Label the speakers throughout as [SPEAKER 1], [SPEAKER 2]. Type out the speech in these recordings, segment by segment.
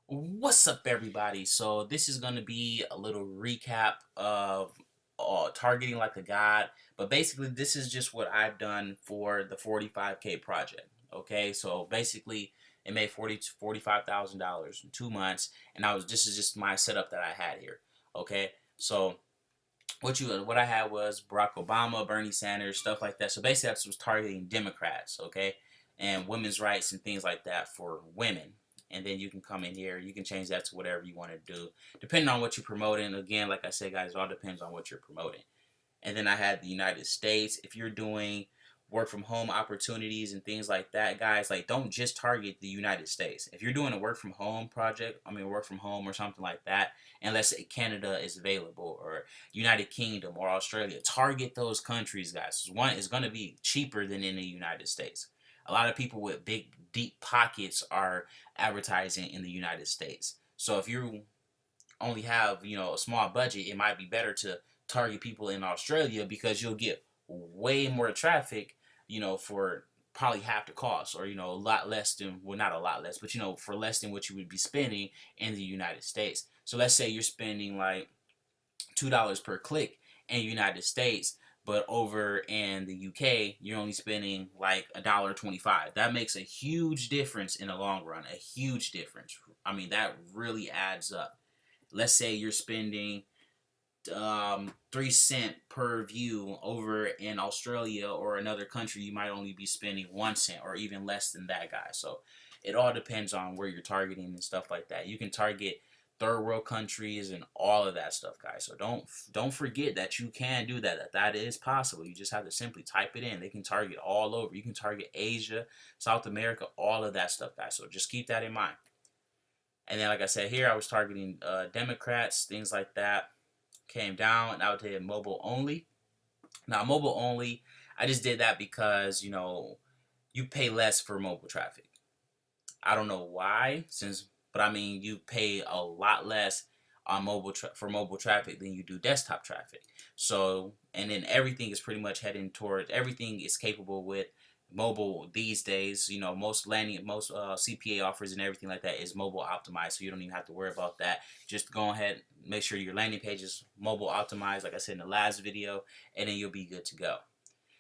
[SPEAKER 1] What's up, everybody? So this is gonna be a little recap of targeting like a god, but basically this is just what I've done for the 45K project. Okay, so basically it made $45,000 in 2 months, and this is just my setup that I had here. Okay, so what I had was Barack Obama, Bernie Sanders, stuff like that. So basically, I was targeting Democrats, okay, and women's rights and things like that for women. And then you can come in here, you can change that to whatever you want to do, depending on what you're promoting. Again, like I said, guys, it all depends on what you're promoting. And then I had the United States. If you're doing work from home opportunities and things like that, guys, like don't just target the United States. If you're doing a work from home project, work from home or something like that, and let's say Canada is available or United Kingdom or Australia, target those countries, guys. One is going to be cheaper than in the United States. A lot of people with big, deep pockets are advertising in the United States. So if you only have a small budget, it might be better to target people in Australia because you'll get way more traffic, for probably half the cost, or a lot less than, well, not a lot less, but for less than what you would be spending in the United States. So let's say you're spending like $2 per click in the United States, but over in the UK, you're only spending like $1.25. That makes a huge difference in the long run. A huge difference. That really adds up. Let's say you're spending 3 cent per view over in Australia or another country, you might only be spending 1 cent or even less than that, guy. So it all depends on where you're targeting and stuff like that. You can target third world countries and all of that stuff, guys. So don't forget that you can do that. That is possible. You just have to simply type it in. They can target all over. You can target Asia, South America, all of that stuff, guys. So just keep that in mind. And then, like I said, here I was targeting Democrats, things like that. Came down, and I would hit mobile only. Now, mobile only, I just did that because you pay less for mobile traffic. I don't know why, but you pay a lot less on for mobile traffic than you do desktop traffic. So, and then everything is pretty much heading towards everything is capable with mobile these days. Most CPA offers and everything like that is mobile optimized, so you don't even have to worry about that. Just go ahead, make sure your landing page is mobile optimized, like I said in the last video, and then you'll be good to go.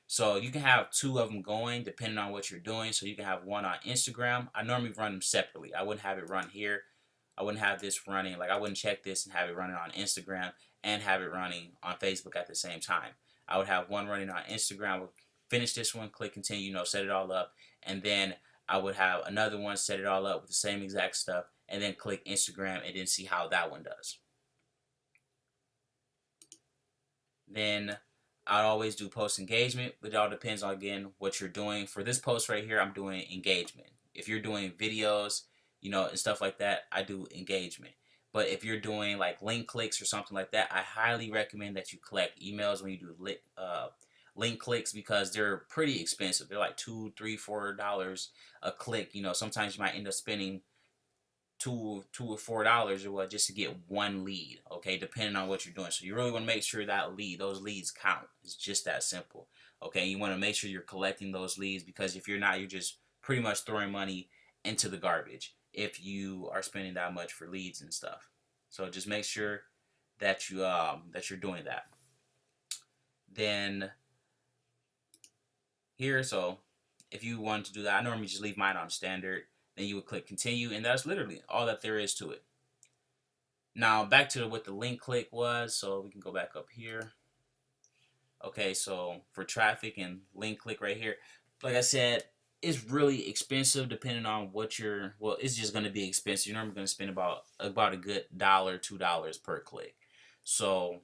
[SPEAKER 1] So you can have two of them going depending on what you're doing. So you can have one on Instagram. I normally run them separately. I wouldn't have it run here. I wouldn't have this running, like I wouldn't check this and have it running on Instagram and have it running on Facebook at the same time. I would have one running on Instagram, would finish this one, click continue, set it all up, and then I would have another one, set it all up with the same exact stuff, and then click Instagram and then see how that one does. Then I always do post engagement, but it all depends on, again, what you're doing. For this post right here, I'm doing engagement. If you're doing videos, and stuff like that, I do engagement. But if you're doing like link clicks or something like that, I highly recommend that you collect emails when you do link clicks because they're pretty expensive. They're like $2, $3, $4 a click. Sometimes you might end up spending $2 or $4 or what just to get one lead, okay, depending on what you're doing. So you really want to make sure that those leads count. It's just that simple. Okay, you want to make sure you're collecting those leads because if you're not, you're just pretty much throwing money into the garbage if you are spending that much for leads and stuff. So just make sure that you're doing that. Then here, so if you want to do that, I normally just leave mine on standard. Then you would click continue, and that's literally all that there is to it. Now back to what the link click was, so we can go back up here. Okay, so for traffic and link click right here, like I said, it's really expensive depending on well, it's just going to be expensive. You're normally going to spend about a good $2 per click. So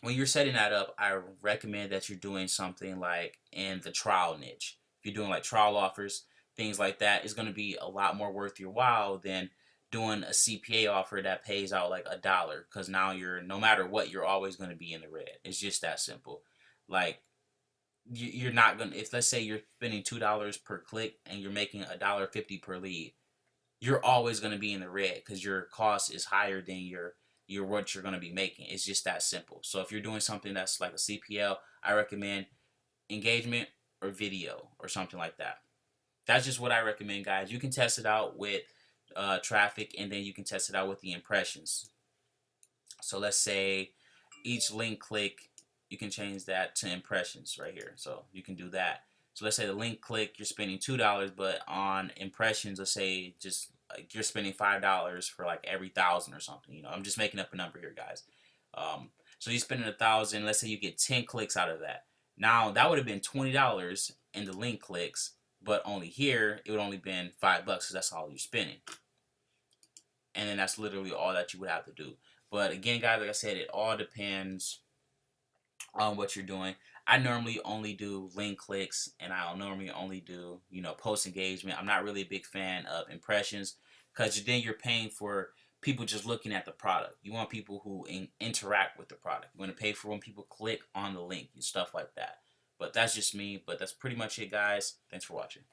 [SPEAKER 1] when you're setting that up, I recommend that you're doing something like in the trial niche. If you're doing like trial offers, things like that, it's going to be a lot more worth your while than doing a CPA offer that pays out like $1, because now no matter what, you're always going to be in the red. It's just that simple. Like you're not going to, if let's say you're spending $2 per click and you're making $1.50 per lead, you're always going to be in the red because your cost is higher than your what you're going to be making. It's just that simple. So if you're doing something that's like a CPL, I recommend engagement or video or something like that. That's just what I recommend, guys. You can test it out with traffic, and then you can test it out with the impressions. So let's say each link click, you can change that to impressions right here. So you can do that. So let's say the link click, you're spending $2, but on impressions, let's say just like you're spending $5 for like every 1,000 or something. You know, I'm just making up a number here, guys. So you're spending 1,000. Let's say you get 10 clicks out of that. Now that would have been $20 in the link clicks, but only here it would only been $5 because that's all you're spending. And then that's literally all that you would have to do. But again, guys, like I said, it all depends on what you're doing. I normally only do link clicks, and I'll normally only do, you know, post engagement. I'm not really a big fan of impressions because then you're paying for people just looking at the product. You want people who interact with the product. You want to pay for when people click on the link and stuff like that. But that's just me. But that's pretty much it, guys. Thanks for watching.